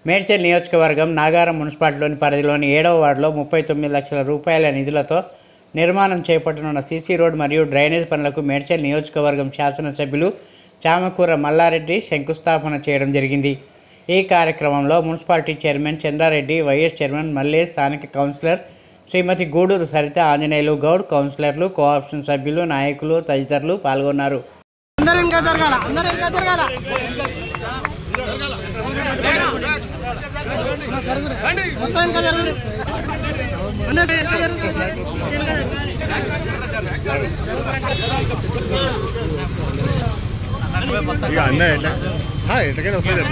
మేడ్చల్ నియోజకవర్గం నాగారం మున్సిపాలిటీలోని పరిధిలోని 7వ వార్డులో 39 లక్షల రూపాయల నిధులతో నిర్మాణం చేపట్టనున్న సీసీ రోడ్ మరియు డ్రైనేజ్ పనులకు మేడ్చల్ నియోజకవర్గం శాసనసభ్యులు చామకూర మల్లారెడ్డి శంకుస్థాపన చేయడం జరిగింది. ఈ కార్యక్రమంలో municipality chairman Chandra Reddy, vice chairman Malle, స్థానిక కౌన్సిలర్ శ్రీమతి గూడూరు సరిత, ఆంజనేయులు గౌడ్, కౌన్సిలర్లు, కోఆప్షన్ సభ్యులు, నాయకులు తదితరులు పాల్గొన్నారు. ఇక అన్న ఎట్లా ఎట్లకైనా వస్తుంది.